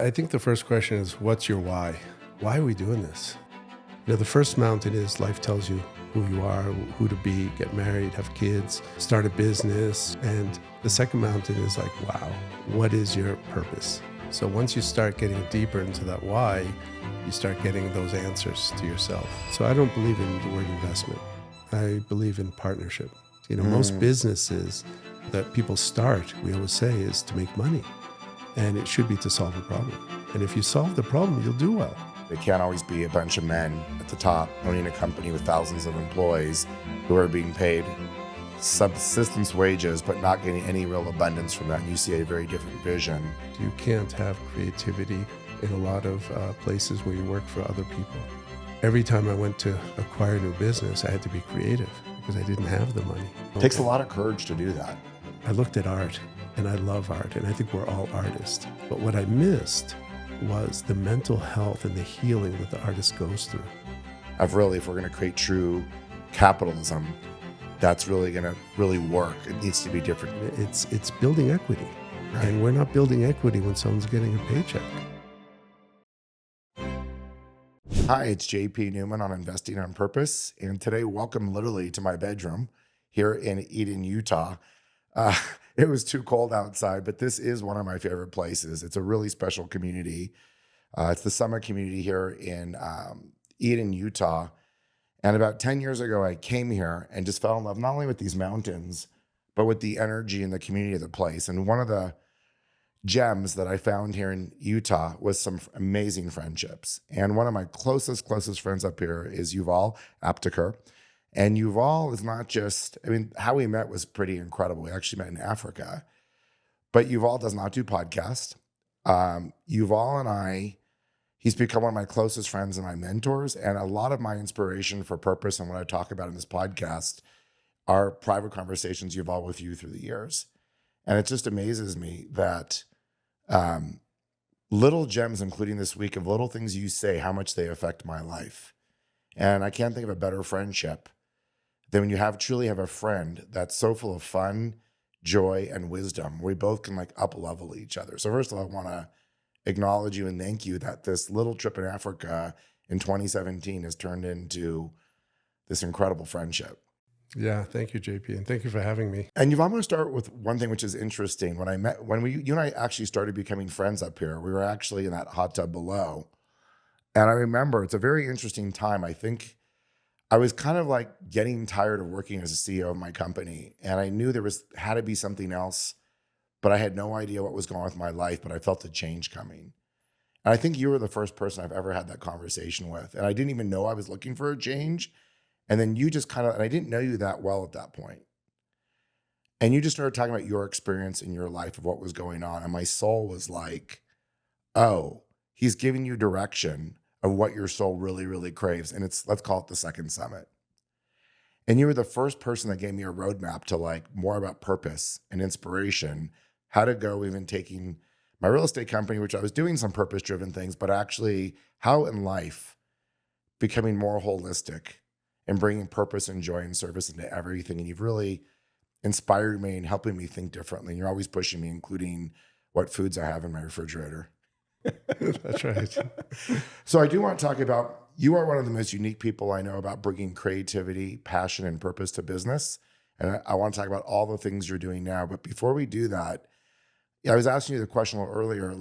I think the first question is, what's your why? Why are we doing this? The first mountain is life tells you who you are, who to be, get married, have kids, start a business. And the second mountain is like, wow, what is your purpose? So once you start getting deeper into that why, you start getting those answers to yourself. So I don't believe in the word investment. I believe in partnership. Most businesses that people start, we always say, is to make money. And it should be to solve a problem. And if you solve the problem, you'll do well. It can't always be a bunch of men at the top owning a company with thousands of employees who are being paid subsistence wages, but not getting any real abundance from that. And you see a very different vision. You can't have creativity in a lot of places where you work for other people. Every time I went to acquire a new business, I had to be creative because I didn't have the money. It takes a lot of courage to do that. I looked at art, and I love art, and I think we're all artists. But what I missed was the mental health and the healing that the artist goes through. If we're going to create true capitalism, that's really going to work. It needs to be different. It's building equity, right? And we're not building equity when someone's getting a paycheck. Hi, it's JP Newman on Investing on Purpose, and today, welcome literally to my bedroom here in Eden, Utah. It was too cold outside, but this is one of my favorite places. It's a really special community. It's the Summit community here in Eden, Utah. And about 10 years ago, I came here and just fell in love not only with these mountains, but with the energy and the community of the place. And one of the gems that I found here in Utah was some amazing friendships. And one of my closest friends up here is Youval Apteker. And Youval is not just, how we met was pretty incredible. We actually met in Africa. But Youval does not do podcasts. Youval and I, he's become one of my closest friends and my mentors. And a lot of my inspiration for purpose and what I talk about in this podcast are private conversations you've had with you through the years. And it just amazes me that little gems, including this week, of little things you say, how much they affect my life. And I can't think of a better friendship than when you truly have a friend that's so full of fun, joy, and wisdom. We both can up level each other. So first of all, I want to acknowledge you and thank you that this little trip in Africa in 2017 has turned into this incredible friendship. Yeah, thank you, JP, and thank you for having me. And I'm going to start with one thing which is interesting. When you and I actually started becoming friends up here, we were actually in that hot tub below. And I remember it's a very interesting time. I think I was kind of getting tired of working as a CEO of my company. And I knew had to be something else, but I had no idea what was going on with my life, but I felt a change coming. And I think you were the first person I've ever had that conversation with. And I didn't even know I was looking for a change. And then you just and I didn't know you that well at that point. And you just started talking about your experience in your life of what was going on. And my soul was like, oh, he's giving you direction of what your soul really, really craves. And let's call it the second summit. And you were the first person that gave me a roadmap to more about purpose and inspiration, how to go even taking my real estate company, which I was doing some purpose-driven things, but actually how in life becoming more holistic and bringing purpose and joy and service into everything. And you've really inspired me and helping me think differently. And you're always pushing me, including what foods I have in my refrigerator. That's right. So I do want to talk about, you are one of the most unique people I know about bringing creativity, passion, and purpose to business. And I want to talk about all the things you're doing now. But before we do that, I was asking you the question a little earlier,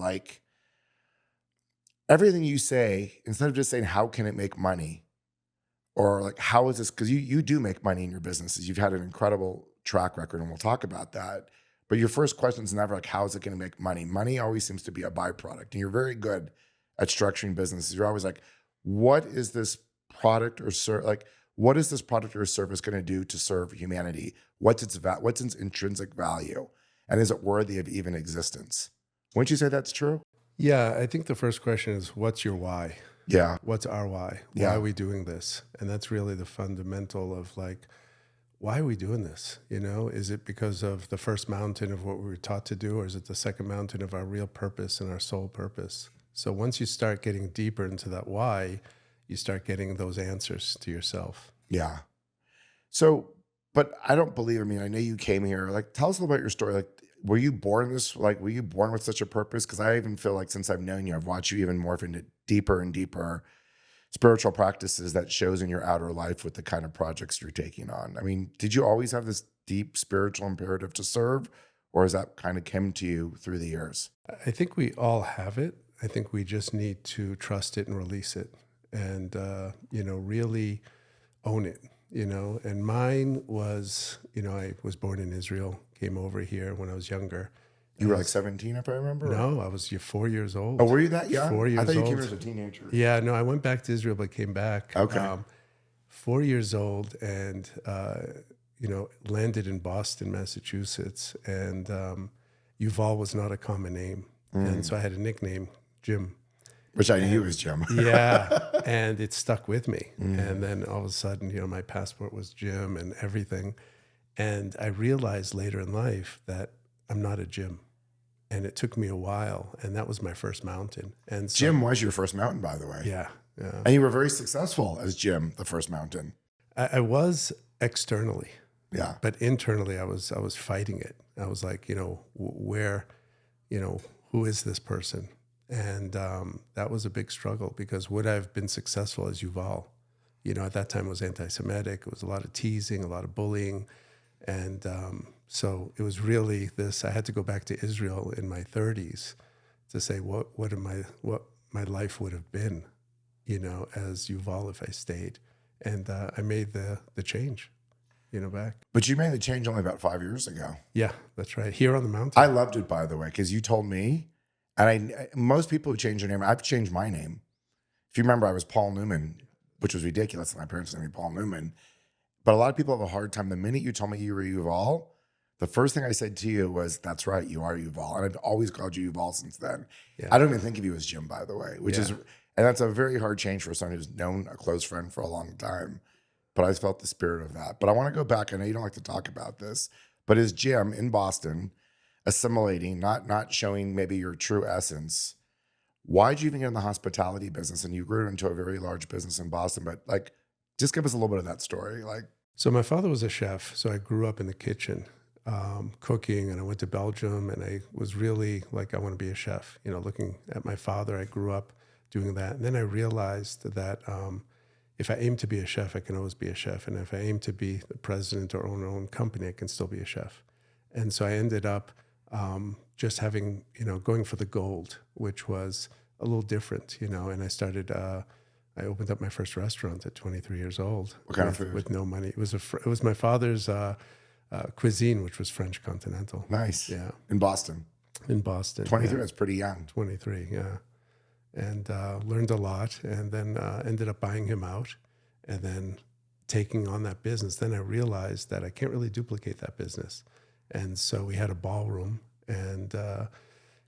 everything you say, instead of just saying, how can it make money? Or how is this? Because you do make money in your businesses. You've had an incredible track record, and we'll talk about that. But your first question is never how is it going to make money? Money always seems to be a byproduct. And you're very good at structuring businesses. You're always what is this product or what is this product or service going to do to serve humanity? What's its intrinsic value? And is it worthy of even existence? Wouldn't you say that's true? Yeah, I think the first question is, what's your why? Yeah. What's our why? Why are we doing this? And that's really the fundamental of why are we doing this? Is it because of the first mountain of what we were taught to do, or is it the second mountain of our real purpose and our soul purpose? So once you start getting deeper into that why, you start getting those answers to yourself. Yeah. So, but I don't believe, I know you came here, tell us a little about your story. were you born were you born with such a purpose? Because I even feel like since I've known you, I've watched you even morph into deeper and deeper spiritual practices that shows in your outer life with the kind of projects you're taking on. I mean, did you always have this deep spiritual imperative to serve, or has that kind of come to you through the years? I think we all have it. I think we just need to trust it and release it and, really own it, And mine was, I was born in Israel, came over here when I was younger. You were like 17, if I remember? No, I was 4 years old. Oh, were you that young? 4 years I thought you old. came here as a teenager. Yeah, no, I went back to Israel, but came back. Okay. 4 years old and, landed in Boston, Massachusetts. And Yuval was not a common name. And so I had a nickname, Jim. Which I knew was Jim. Yeah, and it stuck with me. And then all of a sudden, my passport was Jim and everything. And I realized later in life that I'm not a Jim. And it took me a while, and that was my first mountain. And so, Jim was your first mountain, by the way. Yeah. And you were very successful as Jim, the first mountain. I was externally. Yeah. But internally, I was fighting it. I was like, where, who is this person? And that was a big struggle because would I have been successful as Yuval? At that time it was anti-Semitic. It was a lot of teasing, a lot of bullying. And so it was really this, I had to go back to Israel in my 30s to say what my life would have been, as Yuval if I stayed. And I made the change, back. But you made the change only about 5 years ago. Yeah, that's right. Here on the mountain. I loved it, by the way, because you told me, and most people who change their name, I've changed my name. If you remember, I was Paul Newman, which was ridiculous. My parents named me Paul Newman. But a lot of people have a hard time. The minute you told me you were Yuval, the first thing I said to you was, that's right, you are Yuval. And I've always called you Yuval since then. Yeah. I don't even think of you as Jim, by the way, and that's a very hard change for someone who's known a close friend for a long time. But I felt the spirit of that. But I want to go back. I know you don't like to talk about this, but as Jim in Boston, assimilating, not showing maybe your true essence, why'd you even get in the hospitality business? And you grew into a very large business in Boston, but just give us a little bit of that story. So my father was a chef. So I grew up in the kitchen, cooking, and I went to Belgium, and I was really like, I want to be a chef. Looking at my father, I grew up doing that. And then I realized that if I aim to be a chef, I can always be a chef. And if I aim to be the president or own my own company, I can still be a chef. And so I ended up just having, going for the gold, which was a little different, and I started, I opened up my first restaurant at 23 years old. What kind of food? With no money. It was my father's cuisine, which was French continental. Nice. Yeah. In Boston. 23, that's pretty young. 23, yeah. And learned a lot, and then ended up buying him out and then taking on that business. Then I realized that I can't really duplicate that business. And so we had a ballroom and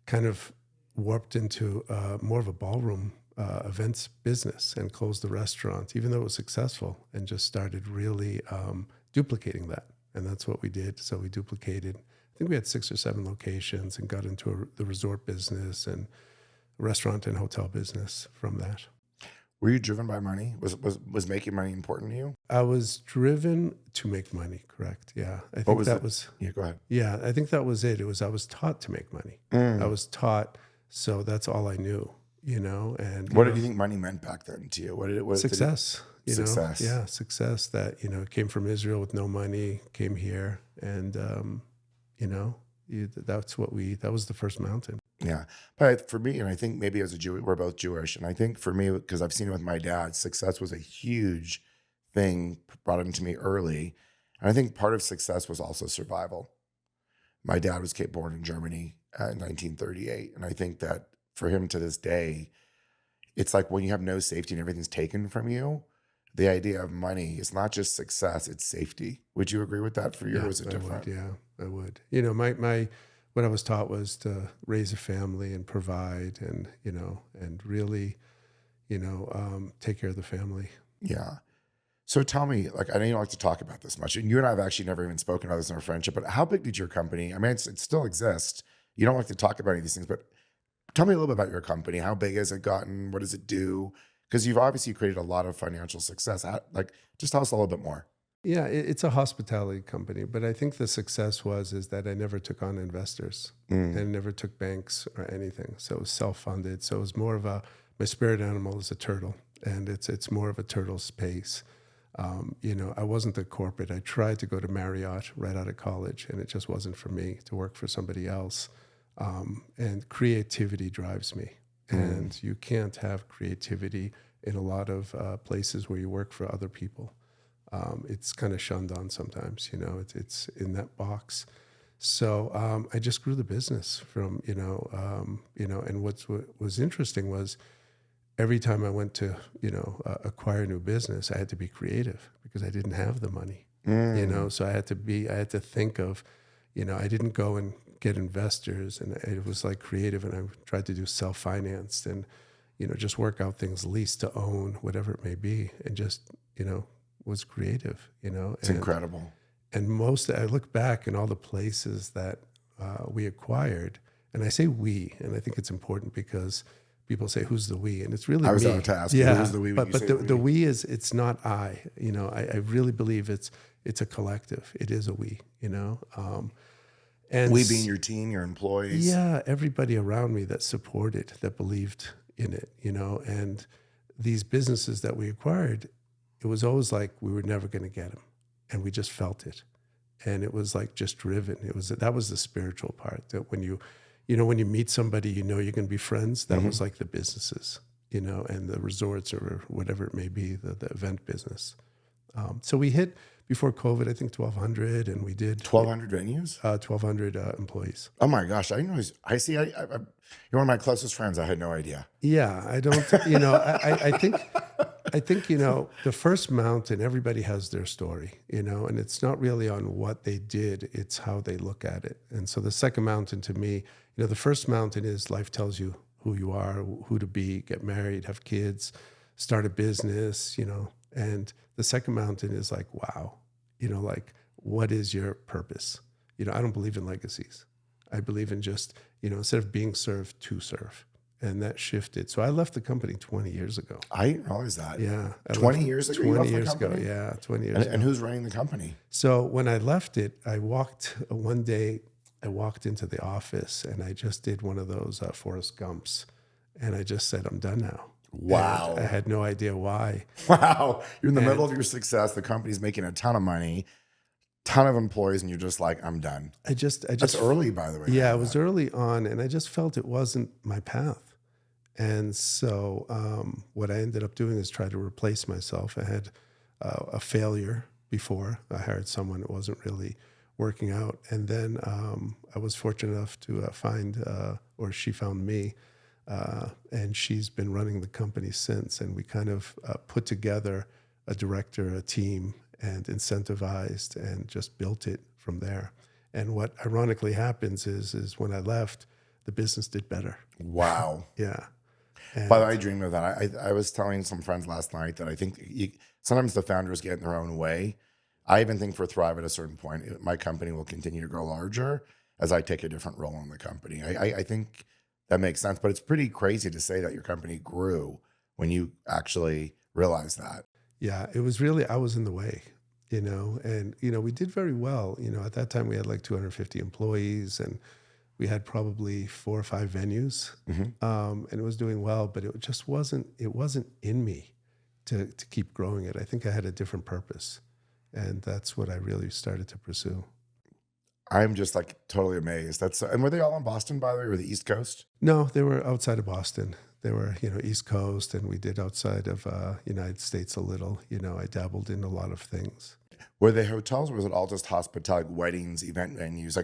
kind of warped into more of a ballroom events business and closed the restaurant, even though it was successful, and just started really duplicating that. And that's what we did. So we duplicated, I think we had 6 or 7 locations and got into the resort business and restaurant and hotel business from that. Were you driven by money? Was making money important to you? I was driven to make money, correct. Yeah. I think that was Yeah, go ahead. Yeah, I think that was it. I was taught to make money. I was taught, so that's all I knew, and what did you think money meant back then to you? What success. Success. Yeah, success that, came from Israel with no money, came here, and that was the first mountain. Yeah. But for me, and I think maybe as a Jew, we're both Jewish. And I think for me, because I've seen it with my dad, success was a huge thing brought into me early. And I think part of success was also survival. My dad was born in Germany in 1938. And I think that for him to this day, it's like when you have no safety and everything's taken from you, the idea of money is not just success, it's safety. Would you agree with that for you? Yeah, or is it different? I would. My what I was taught was to raise a family and provide and, and really, take care of the family. Yeah. So tell me, I know you don't like to talk about this much, and you and I have actually never even spoken about this in our friendship, but how big did your company, I mean, it still exists. You don't like to talk about any of these things, but tell me a little bit about your company. How big has it gotten? What does it do? Because you've obviously created a lot of financial success. Just tell us a little bit more. Yeah, it's a hospitality company, but I think the success is that I never took on investors Mm. and never took banks or anything. So it was self-funded. So it was more of my spirit animal is a turtle, and it's more of a turtle space. I wasn't a corporate. I tried to go to Marriott right out of college, and it just wasn't for me to work for somebody else. And creativity drives me, and you can't have creativity in a lot of places where you work for other people. It's kind of shunned on sometimes, it's in that box. So I just grew the business from, and what was interesting was every time I went to, acquire a new business, I had to be creative because I didn't have the money, so I had to think of, I didn't go and get investors, and it was like creative, and I tried to do self-financed and, just work out things, lease to own, whatever it may be, and just, was creative, It's incredible. and I look back in all the places that we acquired, and I say we, and I think it's important because people say, "Who's the we?" And it's really I was me. about to ask you, who's the we when but you but say the we? we is it's not I. I really believe it's a collective. It is a we. And We being your team, your employees. yeah, everybody around me that supported, that believed in it. And these businesses that we acquired, it was always like we were never going to get them, and we just felt it, and it was like just driven. That was the spiritual part, that when when you meet somebody, you're going to be friends. That was like the businesses, and the resorts or whatever it may be, the event business. So we hit before COVID, I think 1,200, and we did 1,200 venues? 1,200 employees. Oh my gosh. I didn't know. I see. You're one of my closest friends. I had no idea. Yeah, I don't. I think the first mountain. Everybody has their story, and it's not really on what they did; it's how they look at it. And so the second mountain to me, the first mountain is life tells you who you are, who to be, get married, have kids, start a business, and the second mountain is like, wow, like what is your purpose? I don't believe in legacies. I believe in just, instead of being served, to serve. And that shifted. So I left the company 20 years ago. I didn't realize that. Yeah. 20 years ago? 20 years ago. Yeah. 20 years ago. And who's running the company? So when I left it, one day I walked into the office and I just did one of those Forrest Gumps. And I just said, I'm done now. Wow. And I had no idea why. Wow. You're in the middle of your success. The company's making a ton of money, ton of employees, and you're just like, I'm done. That's early, by the way. Yeah, it was early on, and I just felt it wasn't my path. And so what I ended up doing is try to replace myself. I had a failure before. I hired someone that wasn't really working out. And then I was fortunate enough to find, or she found me, and she's been running the company since. And we kind of put together a director, a team, and incentivized and just built it from there. And what ironically happens is when I left, the business did better. Wow. Yeah. By the way, I dreamed of that. I was telling some friends last night that I think sometimes the founders get in their own way. I even think for Thrive at a certain point, my company will continue to grow larger as I take a different role in the company. I think that makes sense, but it's pretty crazy to say that your company grew when you actually realized that. Yeah, it was really, I was in the way, and, we did very well. At that time we had like 250 employees, and we had probably 4 or 5 venues, and it was doing well, but it just wasn't in me to keep growing it. I think I had a different purpose, and that's what I really started to pursue. I'm just like totally amazed. And were they all in Boston, by the way, or the East Coast? No, they were outside of Boston. They were, East Coast, and we did outside of United States a little. I dabbled in a lot of things. Were they hotels, or was it all just hospitality, weddings, event venues?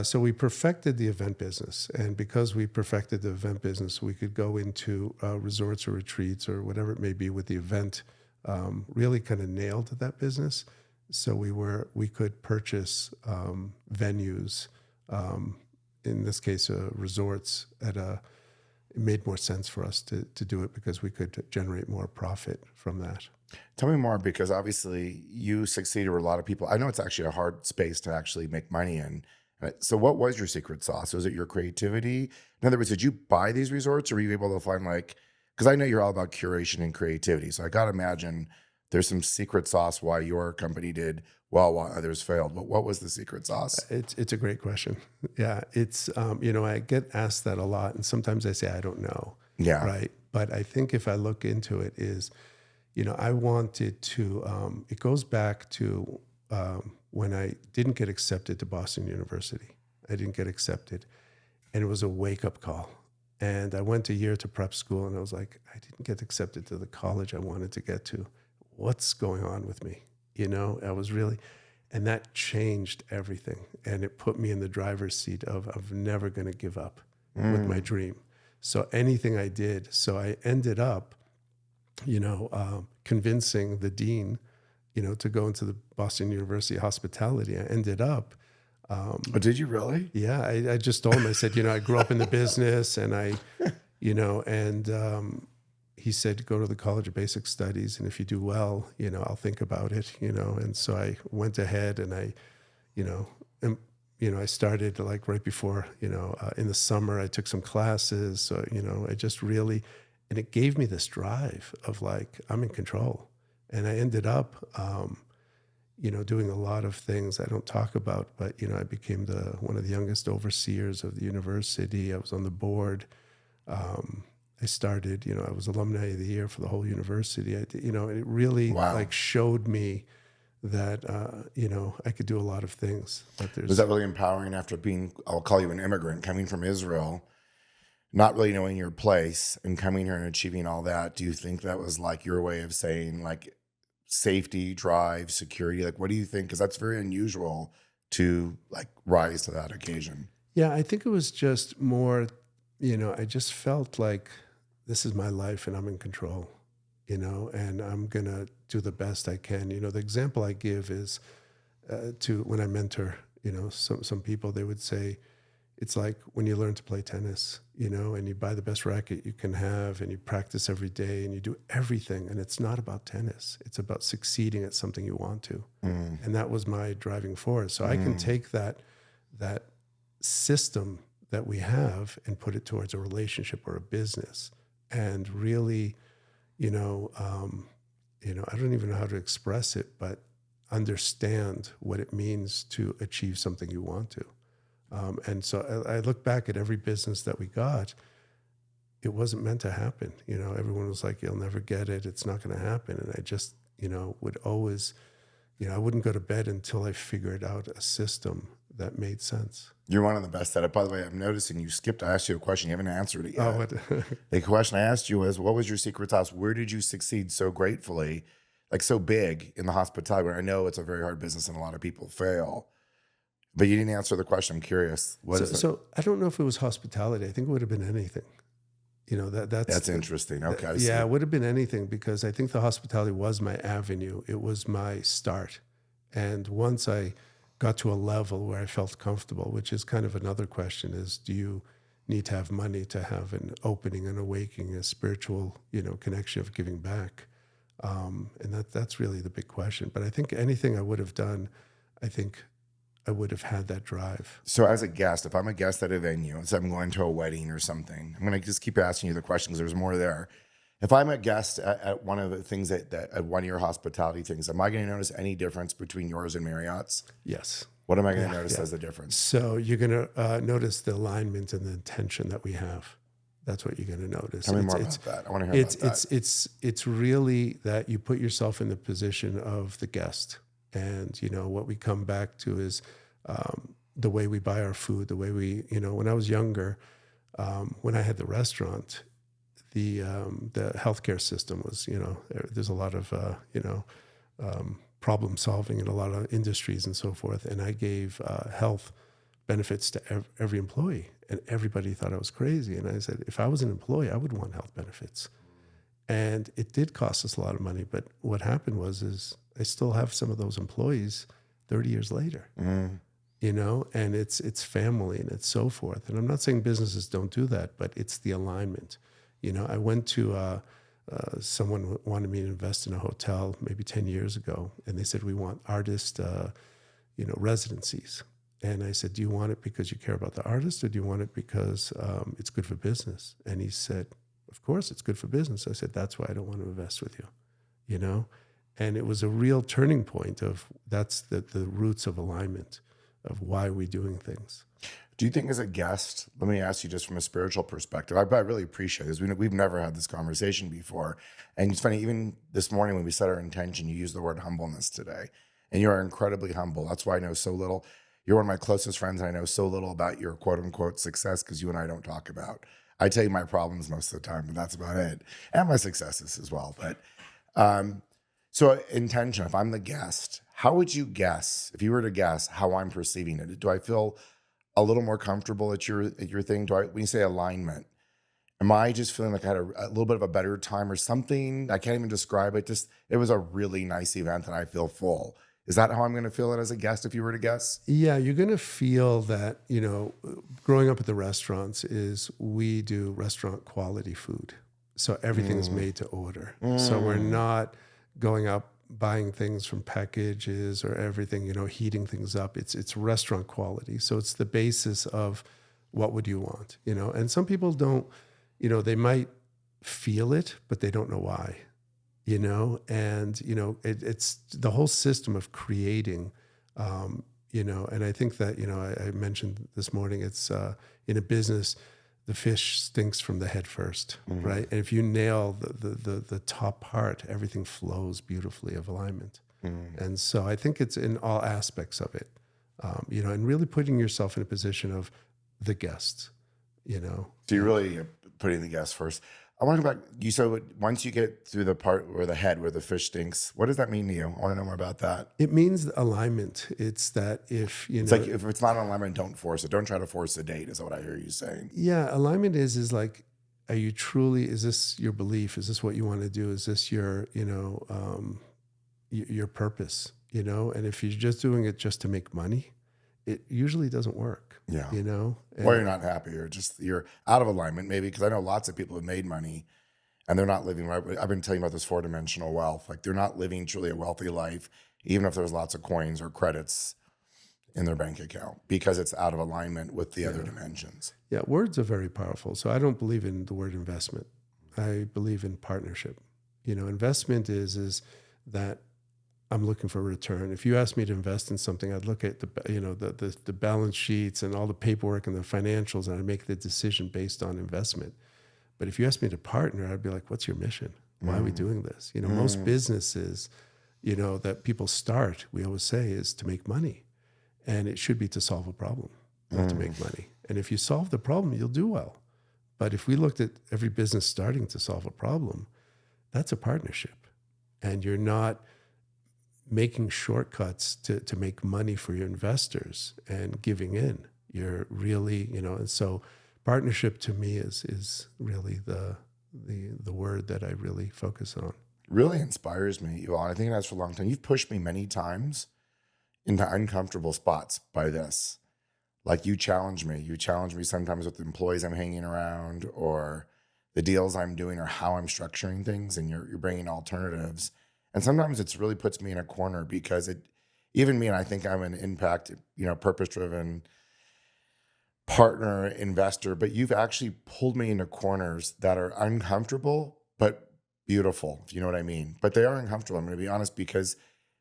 So we perfected the event business. And because we perfected the event business, we could go into resorts or retreats or whatever it may be with the event, really kind of nailed that business. So we could purchase venues, in this case, resorts it made more sense for us to do it because we could generate more profit from that. Tell me more, because obviously you succeeded with a lot of people. I know it's actually a hard space to actually make money in. So what was your secret sauce? Was it your creativity? In other words, did you buy these resorts, or were you able to find because I know you're all about curation and creativity. So I got to imagine there's some secret sauce why your company did well while others failed. But what was the secret sauce? It's a great question. Yeah, it's I get asked that a lot, and sometimes I say I don't know. Yeah. Right, but I think if I look into it, is I wanted to. It goes back to when I didn't get accepted to Boston University. I didn't get accepted, and it was a wake up call. And I went a year to prep school, and I was like, I didn't get accepted to the college I wanted to get to. What's going on with me? I was really, and that changed everything. And it put me in the driver's seat of I'm never going to give up with my dream. So anything I did, so I ended up, convincing the dean, to go into the Boston University hospitality. I ended up. Oh, did you really? Yeah, I just told him, I said, I grew up in the business, and he said, go to the College of Basic Studies, and if you do well, I'll think about it, and so I went ahead, and I started like right before, in the summer, I took some classes, so, I just really, and it gave me this drive of like, I'm in control. And I ended up, doing a lot of things I don't talk about, but, I became one of the youngest overseers of the university. I was on the board. I started, I was alumni of the year for the whole university. It really like showed me that, I could do a lot of things. Was that really empowering after being, I'll call you an immigrant, coming from Israel, not really knowing your place and coming here and achieving all that? Do you think that was like your way of saying like safety, drive, security? Like, what do you think? Because that's very unusual to like rise to that occasion. Yeah, I think it was just more, I just felt like this is my life and I'm in control, and I'm going to do the best I can. The example I give is to when I mentor, some people, they would say, it's like when you learn to play tennis, and you buy the best racket you can have, and you practice every day, and you do everything. And it's not about tennis. It's about succeeding at something you want to. And that was my driving force. So I can take that system that we have and put it towards a relationship or a business, and really, I don't even know how to express it, but understand what it means to achieve something you want to. And so I look back at every business that we got, it wasn't meant to happen. Everyone was like, you'll never get it. It's not going to happen. And I just, would always, I wouldn't go to bed until I figured out a system that made sense. You're one of the best at it. By the way, I'm noticing you skipped. I asked you a question. You haven't answered it yet. Oh, what? The question I asked you was, what was your secret sauce? Where did you succeed so gratefully, like so big in the hospitality, where I know it's a very hard business and a lot of people fail? But you didn't answer the question. I'm curious. So I don't know if it was hospitality. I think it would have been anything. That's interesting. Okay. It would have been anything, because I think the hospitality was my avenue. It was my start. And once I got to a level where I felt comfortable, which is kind of another question, is do you need to have money to have an opening, an awakening, a spiritual, connection of giving back? And that's really the big question. But I think anything I would have done, I think I would have had that drive. So as a guest, if I'm a guest at a venue, so I'm going to a wedding or something, I'm going to just keep asking you the questions. There's more there. If I'm a guest at one of the things that at one of your hospitality things, am I going to notice any difference between yours and Marriott's? Yes. What am I going to notice as a difference? So you're going to notice the alignment and the intention that we have. That's what you're going to notice. Tell me more about that. I want to hear about that. It's really that you put yourself in the position of the guest. And, what we come back to is the way we buy our food, the way we, when I was younger, when I had the restaurant, the healthcare system was, there's a lot of, problem solving in a lot of industries and so forth. And I gave health benefits to every employee, and everybody thought I was crazy. And I said, if I was an employee, I would want health benefits. And it did cost us a lot of money. But what happened is I still have some of those employees 30 years later, and it's family and it's so forth. And I'm not saying businesses don't do that, but it's the alignment. I went to someone wanted me to invest in a hotel maybe 10 years ago, and they said, we want artist, residencies. And I said, do you want it because you care about the artist, or do you want it because it's good for business? And he said, of course it's good for business. I said, that's why I don't want to invest with you, And it was a real turning point of that's the roots of alignment of why we're doing things. Do you think as a guest, let me ask you just from a spiritual perspective, I really appreciate this. We've never had this conversation before. And it's funny, even this morning when we set our intention, you used the word humbleness today. And you are incredibly humble. That's why I know so little. You're one of my closest friends, and I know so little about your quote unquote success because you and I don't talk about. I tell you my problems most of the time, but that's about it. And my successes as well. But so intention, if I'm the guest, how would you guess, if you were to guess how I'm perceiving it? Do I feel a little more comfortable at your thing? When you say alignment, am I just feeling like I had a little bit of a better time or something? I can't even describe it. Just, it was a really nice event and I feel full. Is that how I'm going to feel it as a guest if you were to guess? Yeah, you're going to feel that, growing up at the restaurants is we do restaurant quality food. So everything is made to order. So we're not going up buying things from packages or everything, heating things up. It's restaurant quality. So it's the basis of what would you want, and some people don't, they might feel it, but they don't know why, and, it's the whole system of creating, and I think that, I mentioned this morning, it's in a business, the fish stinks from the head first, right? And if you nail the top part, everything flows beautifully of alignment. And so I think it's in all aspects of it, and really putting yourself in a position of the guest, So you're really putting the guest first. I want to go back. You said once you get through the part where the head, where the fish stinks, what does that mean to you? I want to know more about that. It means alignment. It's that if it's like if it's not an alignment, don't force it. Don't try to force a date. Is what I hear you saying. Yeah, alignment is like, are you truly? Is this your belief? Is this what you want to do? Is this your your purpose? And if you're just doing it just to make money, it usually doesn't work. Yeah. Or you're not happy, or just you're out of alignment, maybe, because I know lots of people have made money and they're not living right. I've been telling you about this 4-dimensional wealth. Like they're not living truly a wealthy life, even if there's lots of coins or credits in their bank account, because it's out of alignment with the other dimensions. Yeah, words are very powerful. So I don't believe in the word investment. I believe in partnership. Investment is that I'm looking for a return. If you asked me to invest in something, I'd look at the balance sheets and all the paperwork and the financials, and I'd make the decision based on investment. But if you asked me to partner, I'd be like, what's your mission? Why are we doing this? Most businesses, that people start, we always say, is to make money. And it should be to solve a problem, not to make money. And if you solve the problem, you'll do well. But if we looked at every business starting to solve a problem, that's a partnership. And you're not making shortcuts to make money for your investors and giving in. You're really, and so partnership to me is really the word that I really focus on. Really inspires me, Youval. I think it has for a long time. You've pushed me many times into uncomfortable spots by this. Like you challenge me. You challenge me sometimes with the employees I'm hanging around or the deals I'm doing or how I'm structuring things, and you're bringing alternatives. And sometimes it's really puts me in a corner because even me, and I think I'm an impact, purpose-driven partner, investor, but you've actually pulled me into corners that are uncomfortable, but beautiful, if you know what I mean. But they are uncomfortable, I'm going to be honest, because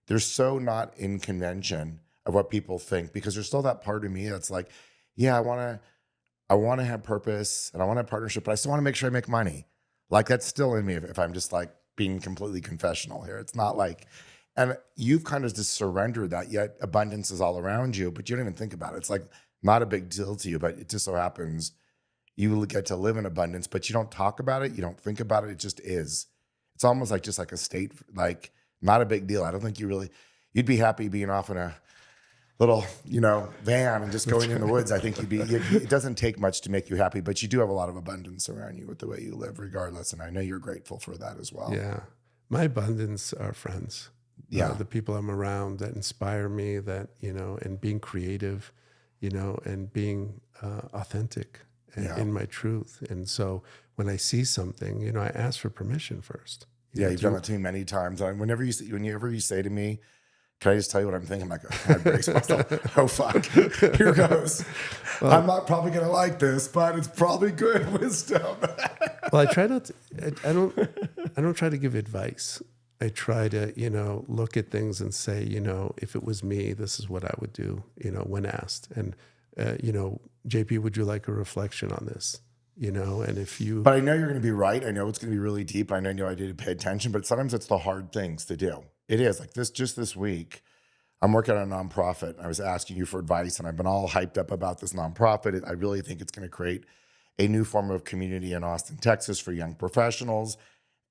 they're so not in convention of what people think, because there's still that part of me that's like, yeah, I want to have purpose and I want to have partnership, but I still want to make sure I make money. Like that's still in me if I'm just like being completely confessional here. It's not like, and you've kind of just surrendered that, yet abundance is all around you, but you don't even think about it. It's like not a big deal to you, but it just so happens you get to live in abundance, but you don't talk about it. You don't think about it. It just is. It's almost like just like a state, like not a big deal. I don't think you'd be happy being off in a little, van and just going in the woods. I think it doesn't take much to make you happy, but you do have a lot of abundance around you with the way you live regardless. And I know you're grateful for that as well. Yeah. My abundance are friends. Yeah. The people I'm around that inspire me, that, and being creative, and being authentic in my truth. And so when I see something, I ask for permission first. You've done that to me many times. Whenever you say to me, can I just tell you what I'm thinking? I'm like, I brace myself. Oh, fuck. Here goes. Well, I'm not probably going to like this, but it's probably good wisdom. Well, I try not to, I don't try to give advice. I try to, look at things and say, if it was me, this is what I would do, when asked. And, JP, would you like a reflection on this? And if you... But I know you're going to be right. I know it's going to be really deep. I know I need to pay attention, but sometimes it's the hard things to do. It is like just this week, I'm working on a nonprofit. I was asking you for advice, and I've been all hyped up about this nonprofit. I really think it's going to create a new form of community in Austin, Texas for young professionals.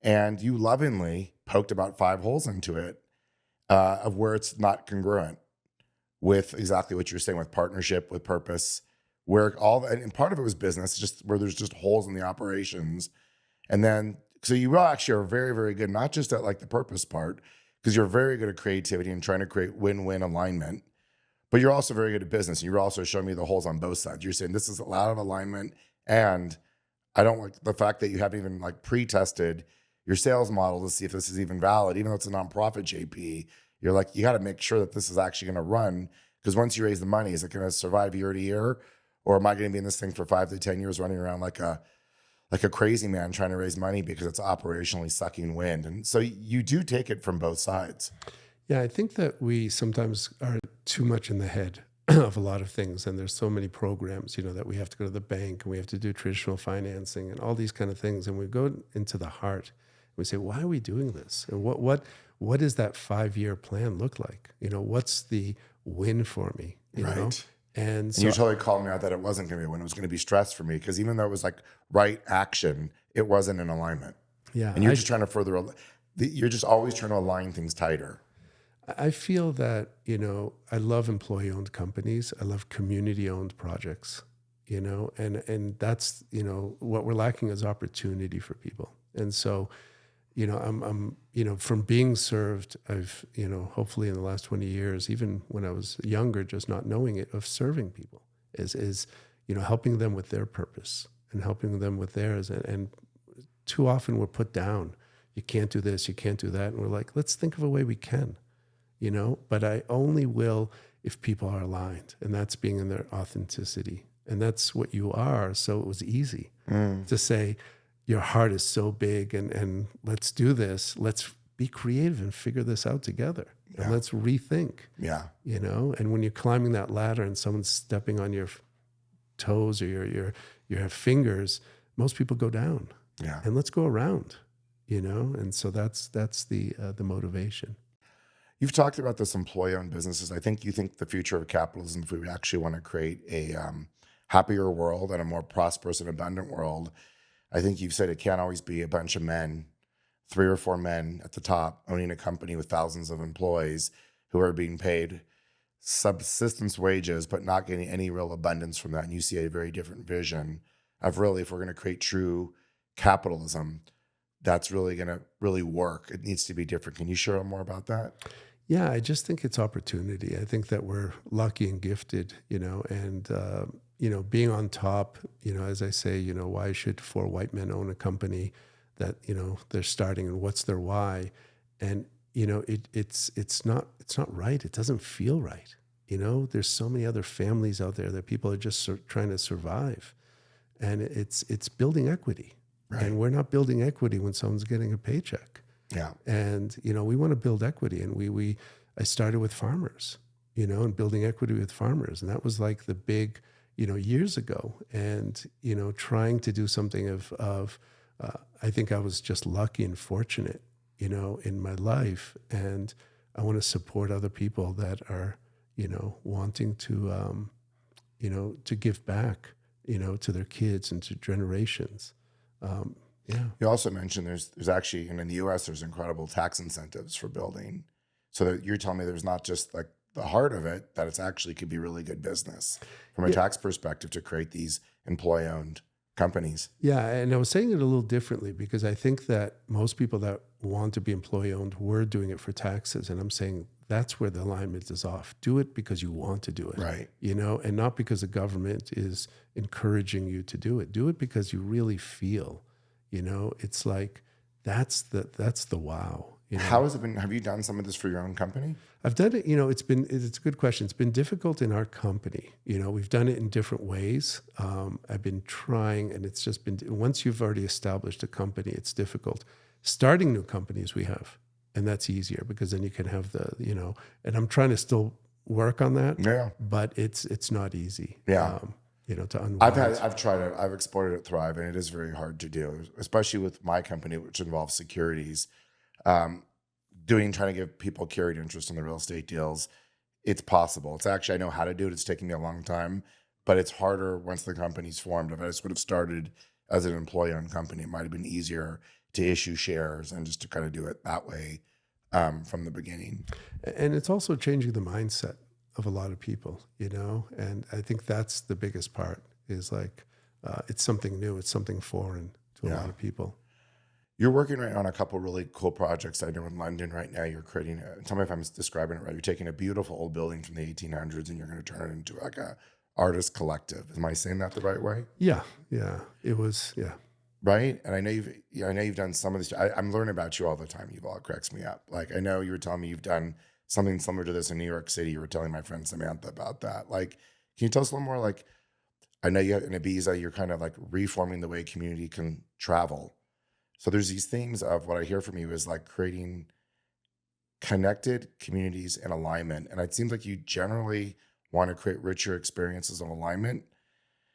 And you lovingly poked about 5 holes into it of where it's not congruent with exactly what you're saying, with partnership, with purpose, where and part of it was business, just where there's just holes in the operations. And then, so you actually are very, very good, not just at like the purpose part, because you're very good at creativity and trying to create win-win alignment, but you're also very good at business. You're also showing me the holes on both sides. You're saying this is a lot of alignment, and I don't like the fact that you haven't even like pre-tested your sales model to see if this is even valid, even though it's a nonprofit, JP. You're like, you got to make sure that this is actually going to run, because once you raise the money, is it going to survive year to year? Or am I going to be in this thing for 5 to 10 years running around like a crazy man trying to raise money because it's operationally sucking wind? And so you do take it from both sides. Yeah, I think that we sometimes are too much in the head of a lot of things. And there's so many programs, that we have to go to the bank and we have to do traditional financing and all these kind of things. And we go into the heart. We say, why are we doing this? And what does that 5-year plan look like? What's the win for me? Right. And so you totally called me out that it wasn't going to be when it was going to be stress for me, because even though it was like right action, it wasn't in alignment. Yeah. And you're just trying to you're just always trying to align things tighter. I feel that, I love employee-owned companies. I love community-owned projects, and that's, what we're lacking is opportunity for people. And so, I'm from being served, I've, hopefully in the last 20 years, even when I was younger, just not knowing it, of serving people is helping them with their purpose and helping them with theirs. And too often we're put down. You can't do this, you can't do that. And we're like, let's think of a way we can, but I only will if people are aligned, and that's being in their authenticity. And that's what you are. So it was easy to say, your heart is so big and let's do this. Let's be creative and figure this out together. Yeah. And let's rethink. Yeah. And when you're climbing that ladder and someone's stepping on your toes or your fingers, most people go down. Yeah. And let's go around, and so that's the motivation. You've talked about this employee-owned businesses. I think you think the future of capitalism, if we actually want to create a happier world and a more prosperous and abundant world, I think you've said it can't always be a bunch of men, 3 or 4 men at the top owning a company with thousands of employees who are being paid subsistence wages, but not getting any real abundance from that. And you see a very different vision of really, if we're going to create true capitalism, that's really going to really work. It needs to be different. Can you share more about that? Yeah, I just think it's opportunity. I think that we're lucky and gifted, and being on top, as I say, why should 4 white men own a company that, they're starting, and what's their why? And, it's not right. It doesn't feel right. There's so many other families out there that people are just trying to survive, and it's building equity. Right. And we're not building equity when someone's getting a paycheck. Yeah. And, we want to build equity. And I started with farmers, and building equity with farmers. And that was like the big, years ago. And, trying to do something I think I was just lucky and fortunate, in my life. And I want to support other people that are, wanting to, to give back, to their kids and to generations. Yeah. You also mentioned there's actually, and in the U.S., there's incredible tax incentives for building. So that you're telling me there's not just like the heart of it, that it's actually could be really good business from a tax perspective to create these employee-owned companies. Yeah, and I was saying it a little differently because I think that most people that want to be employee-owned were doing it for taxes. And I'm saying that's where the alignment is off. Do it because you want to do it. Right. And not because the government is encouraging you to do it. Do it because you really feel. It's like that's the wow. How has it been? Have you done some of this for your own company? I've done it. It's a good question. It's been difficult in our company. We've done it in different ways. I've been trying, and it's just been, once you've already established a company, it's difficult. Starting new companies we have, And that's easier because then you can have and I'm trying to still work on that, Yeah. but it's not easy. Yeah. To unwind. I've tried it. I've explored it at Thrive, and it is very hard to do, especially with my company, which involves securities. Um, trying to give people carried interest in the real estate deals. It's possible. It's actually, I know how to do it. It's taking me a long time, but it's harder once the company's formed. If I just would have started as an employee-owned company, it might have been easier to issue shares and just to kind of do it that way from the beginning. And it's also changing the mindset of a lot of people, and I think that's the biggest part is like, it's something new. It's something foreign to a lot of people. You're working right on a couple really cool projects. I know in London right now, you're creating, tell me if I'm describing it right. You're taking a beautiful old building from the 1800s and you're going to turn it into like a artist collective. Am I saying that the right way? Yeah. It was, yeah. Right. And I know you've done some of this. I'm learning about you all the time. You've all cracks me up. Like, I know you were telling me you've done something similar to this in New York City. You were telling my friend Samantha about that. Like, can you tell us a little more? Like, I know you have in Ibiza, you're kind of like reforming the way community can travel. So there's these themes of what I hear from you is like creating connected communities and alignment. And it seems like you generally want to create richer experiences of alignment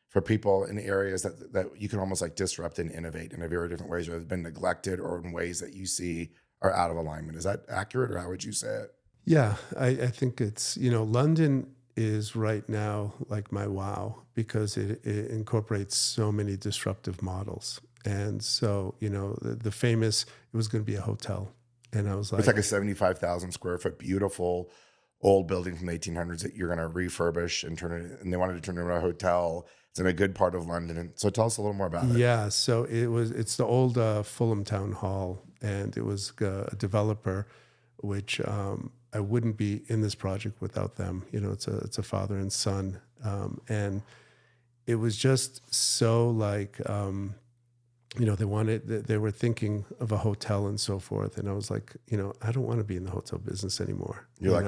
for people in areas that you can almost like disrupt and innovate in a very different ways, or have been neglected, or in ways that you see are out of alignment. Is that accurate, or how would you say it? Yeah, I think it's, London is right now like my wow, because it incorporates so many disruptive models. And so, the famous, it was going to be a hotel. And I was like, it's like a 75,000 square foot, beautiful old building from the 1800s that you're going to refurbish and turn it, and they wanted to turn it into a hotel. It's in a good part of London. And so tell us a little more about it. Yeah, so it's the old Fulham Town Hall, and it was a developer, which I wouldn't be in this project without them. It's a father and son, and it was just so like, they were thinking of a hotel and so forth, and I was like, I don't want to be in the hotel business anymore. You're like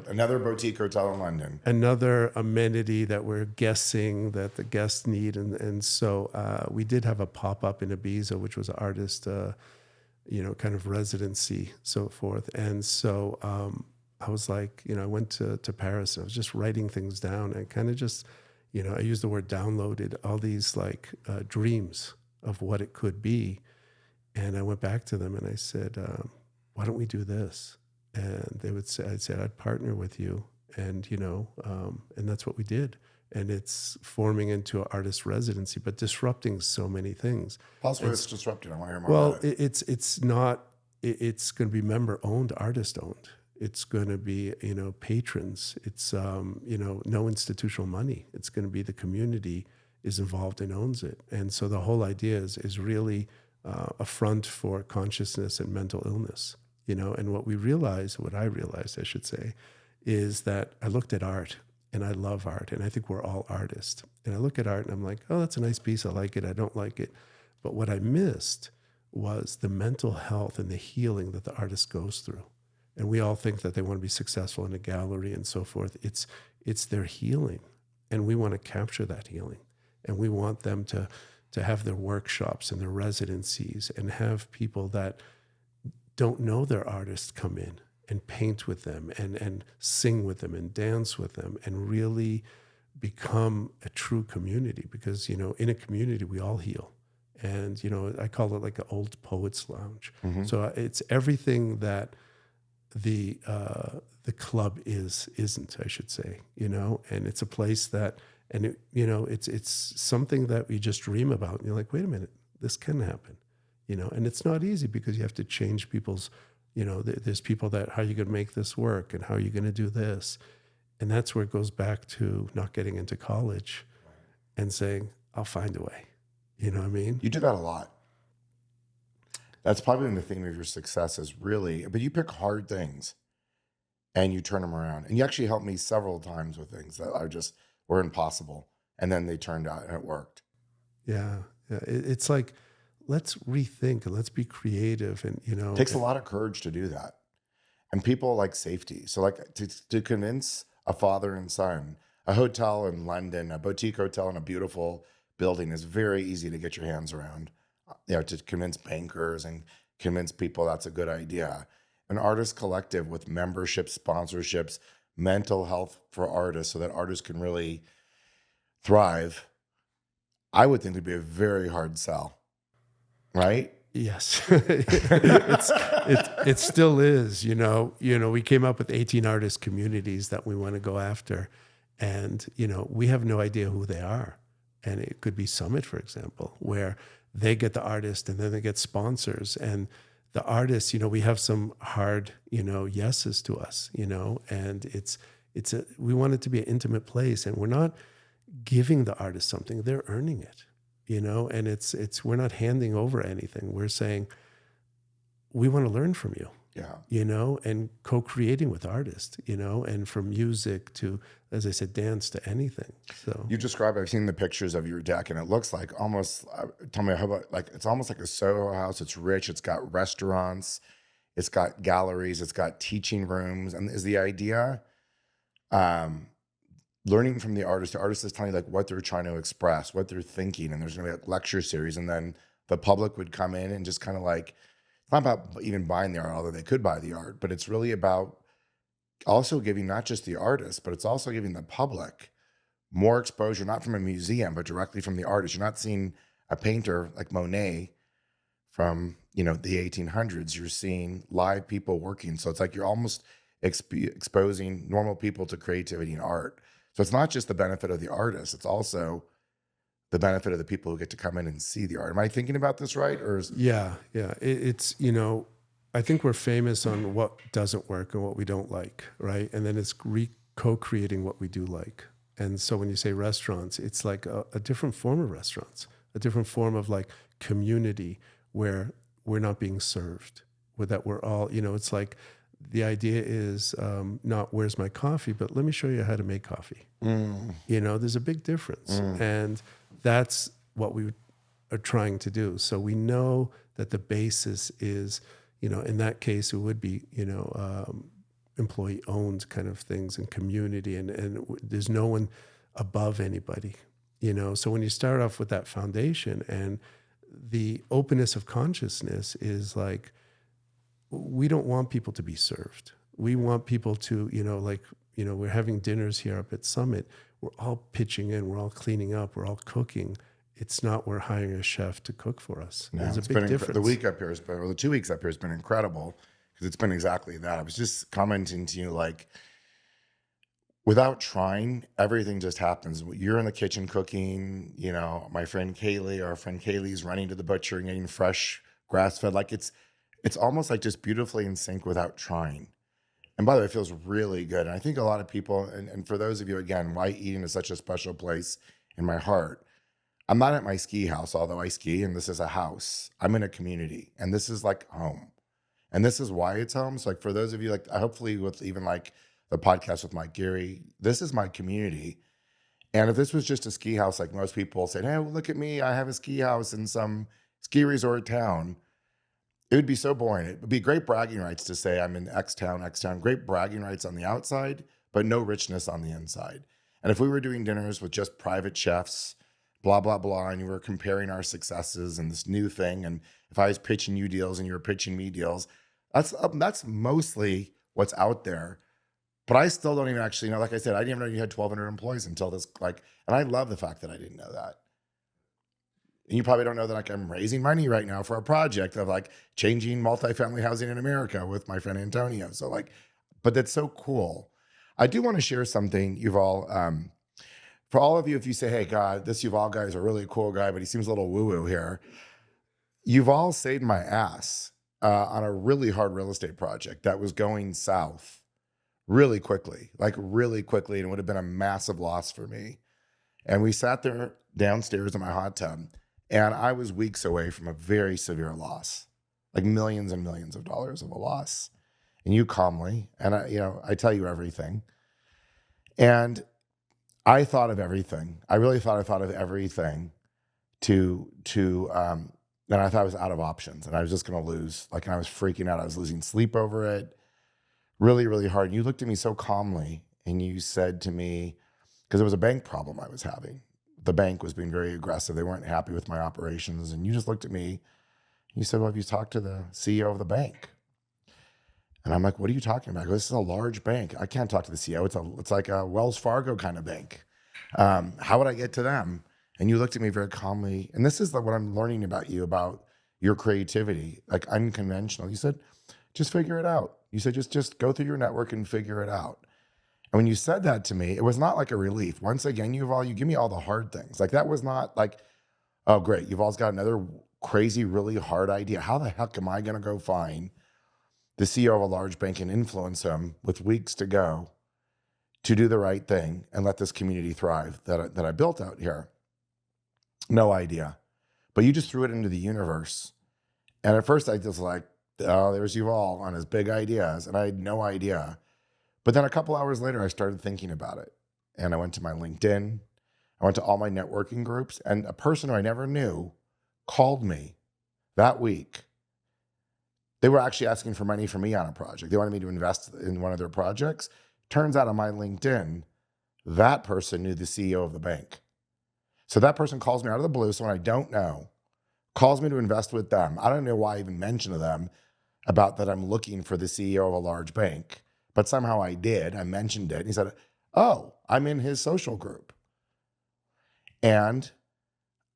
another boutique hotel in London, another amenity that we're guessing that the guests need, and so we did have a pop up in Ibiza, which was an artist, kind of residency, so forth, and so. I was like, I went to Paris and I was just writing things down and kind of just, I used the word downloaded all these like dreams of what it could be. And I went back to them and I said, why don't we do this? And they would say, I'd partner with you. And, and that's what we did. And it's forming into an artist residency, but disrupting so many things. Plus, it's disrupted. I want to hear more about it. It's going to be member owned, artist owned. It's going to be, patrons. It's, no institutional money. It's going to be the community is involved and owns it. And so the whole idea is really a front for consciousness and mental illness, and what I realized, I should say, is that I looked at art, and I love art, and I think we're all artists. And I look at art and I'm like, oh, that's a nice piece. I like it. I don't like it. But what I missed was the mental health and the healing that the artist goes through. And we all think that they want to be successful in a gallery and so forth. It's their healing. And we want to capture that healing. And we want them to have their workshops and their residencies and have people that don't know they're artists come in and paint with them and sing with them and dance with them and really become a true community. Because, in a community, we all heal. And, I call it like an old poet's lounge. Mm-hmm. So it's everything that the club isn't, I should say, and it's a place that, and it, it's something that we just dream about. And you're like, wait a minute, this can happen, and it's not easy because you have to change people's, there's people that, how are you going to make this work and how are you going to do this? And that's where it goes back to not getting into college and saying, I'll find a way. You know what I mean? You do that a lot. That's probably the theme of your success is really, but you pick hard things and you turn them around. And you actually helped me several times with things that were impossible. And then they turned out and it worked. Yeah. It's like, let's rethink and let's be creative. And, it takes a lot of courage to do that. And people like safety. So like to convince a father and son, a hotel in London, a boutique hotel in a beautiful building is very easy to get your hands around. To convince bankers and convince people that's a good idea. an artist collective with memberships, sponsorships, mental health for artists so that artists can really thrive, I would think would be a very hard sell, right? Yes, it still is. We came up with 18 artist communities that we want to go after, and we have no idea who they are. And it could be Summit, for example, where they get the artist and then they get sponsors, and the artists. We have some hard yeses to us. And we want it to be an intimate place, and we're not giving the artist something; they're earning it. And we're not handing over anything. We're saying, we want to learn from you, and co-creating with artists, and from music to, as I said, dance to anything. So you describe, I've seen the pictures of your deck, and it looks like almost, tell me how about, like, it's almost like a Soho house. It's rich. It's got restaurants. It's got galleries. It's got teaching rooms. And is the idea, learning from the artist is telling you like what they're trying to express, what they're thinking, and there's gonna be a lecture series, and then the public would come in and just kind of like, it's not about even buying the art, although they could buy the art, but it's really about also giving not just the artist, but it's also giving the public more exposure, not from a museum, but directly from the artist. You're not seeing a painter like Monet from the 1800s. You're seeing live people working, so it's like you're almost exposing normal people to creativity and art. So it's not just the benefit of the artist, it's also the benefit of the people who get to come in and see the art. Am I thinking about this right? Yeah. It's, I think we're famous on what doesn't work and what we don't like, right? And then it's co-creating what we do like. And so when you say restaurants, it's like a different form of restaurants, a different form of like community where we're not being served, where that we're all, it's like, the idea is not where's my coffee, but let me show you how to make coffee. There's a big difference. And that's what we are trying to do. So we know that the basis is, in that case, it would be, employee owned kind of things and community. And there's no one above anybody, So when you start off with that foundation and the openness of consciousness is like, we don't want people to be served. We want people to, we're having dinners here up at Summit. We're all pitching in. We're all cleaning up. We're all cooking. It's not we're hiring a chef to cook for us. No, There's a big difference. The week up here has been, or the 2 weeks up here has been incredible because it's been exactly that. I was just commenting to you, like, without trying, everything just happens. You're in the kitchen cooking, my friend Kaylee, our friend Kaylee's running to the butcher and getting fresh grass-fed. Like it's almost like just beautifully in sync without trying. And by the way, it feels really good. And I think a lot of people, and for those of you, again, why eating is such a special place in my heart. I'm not at my ski house, although I ski, and this is a house. I'm in a community, and this is like home. And this is why it's home. So like for those of you, like hopefully with even like the podcast with Mike Geary, this is my community. And if this was just a ski house, like most people say, hey, look at me, I have a ski house in some ski resort town. It would be so boring. It would be great bragging rights to say I'm in X town, great bragging rights on the outside, but no richness on the inside. And if we were doing dinners with just private chefs, blah, blah, blah, and you were comparing our successes and this new thing, and if I was pitching you deals and you were pitching me deals, that's mostly what's out there. But I still don't even actually know. Like I said, I didn't even know you had 1,200 employees until this, and I love the fact that I didn't know that. And you probably don't know that I'm raising money right now for a project of changing multifamily housing in America with my friend Antonio. So but that's so cool. I do want to share something, Youval. For all of you, if you say, hey, God, this Youval guy is a really cool guy, but he seems a little woo-woo here. Youval saved my ass on a really hard real estate project that was going south really quickly, and it would have been a massive loss for me. And we sat there downstairs in my hot tub, and I was weeks away from a very severe loss, millions and millions of dollars of a loss. And you calmly, and I tell you everything. And I thought of everything. I really thought of everything and I thought I was out of options and I was just going to lose. And I was freaking out. I was losing sleep over it really, really hard. And you looked at me so calmly and you said to me, because it was a bank problem I was having. The bank was being very aggressive. They weren't happy with my operations. And you just looked at me and you said, well, have you talked to the CEO of the bank? And I'm like, what are you talking about? I go, this is a large bank. I can't talk to the CEO. It's like a Wells Fargo kind of bank. How would I get to them? And you looked at me very calmly. And this is what I'm learning about you, about your creativity, like unconventional. You said, just figure it out. You said, just go through your network and figure it out. And when you said that to me, it was not like a relief. Once again, Youval, you give me all the hard things. Like that was not like, oh, great. Yuval's got another crazy, really hard idea. How the heck am I going to go find the CEO of a large bank and influence him with weeks to go to do the right thing and let this community thrive that I built out here? No idea. But you just threw it into the universe. And at first I was like, oh, there's Youval on his big ideas. And I had no idea. But then a couple hours later, I started thinking about it. And I went to my LinkedIn. I went to all my networking groups. And a person who I never knew called me that week. They were actually asking for money from me on a project. They wanted me to invest in one of their projects. Turns out on my LinkedIn, that person knew the CEO of the bank. So that person calls me out of the blue, someone I don't know, calls me to invest with them. I don't know why I even mentioned to them about that I'm looking for the CEO of a large bank, but somehow I did. I mentioned it. And he said, oh, I'm in his social group. And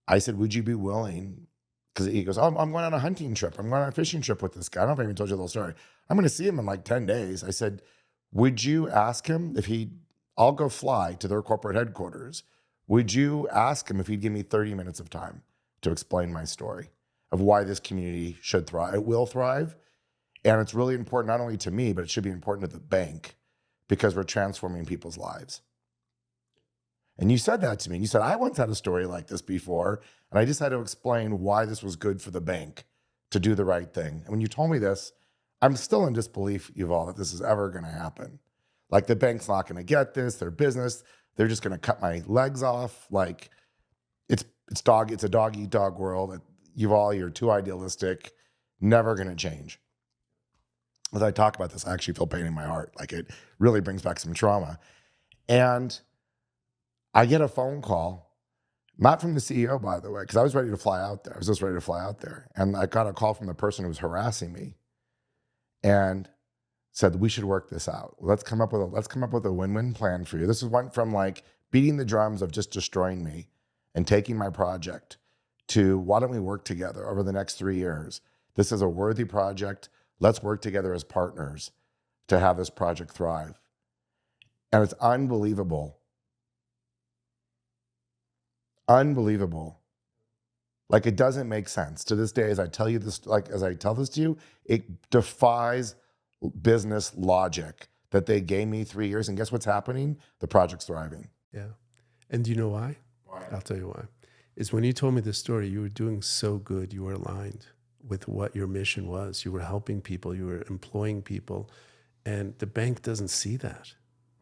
I said, would you be willing? Because he goes, oh, I'm going on a hunting trip. I'm going on a fishing trip with this guy. I don't know if I even told you the little story. I'm going to see him in like 10 days. I said, would you ask him if I'll go fly to their corporate headquarters. Would you ask him if he'd give me 30 minutes of time to explain my story of why this community should thrive? It will thrive. And it's really important, not only to me, but it should be important to the bank because we're transforming people's lives. And you said that to me. And you said, I once had a story like this before, and I just had to explain why this was good for the bank to do the right thing. And when you told me this, I'm still in disbelief, Youval, that this is ever going to happen. Like the bank's not going to get this, their business, they're just going to cut my legs off. Like it's a dog eat dog world. Youval, you're too idealistic, never going to change. As I talk about this, I actually feel pain in my heart. Like it really brings back some trauma. And I get a phone call, not from the CEO, by the way, because I was ready to fly out there. I was just ready to fly out there. And I got a call from the person who was harassing me and said, we should work this out. Let's come up with a win-win plan for you. This went from like beating the drums of just destroying me and taking my project to why don't we work together over the next 3 years? This is a worthy project. Let's work together as partners to have this project thrive. And it's unbelievable. Unbelievable. Like it doesn't make sense. To this day, as I tell this to you, it defies business logic that they gave me 3 years. And guess what's happening? The project's thriving. Yeah. And do you know why? Why? I'll tell you why. Is when you told me this story, you were doing so good. You were aligned with what your mission was. You were helping people. You were employing people. And the bank doesn't see that.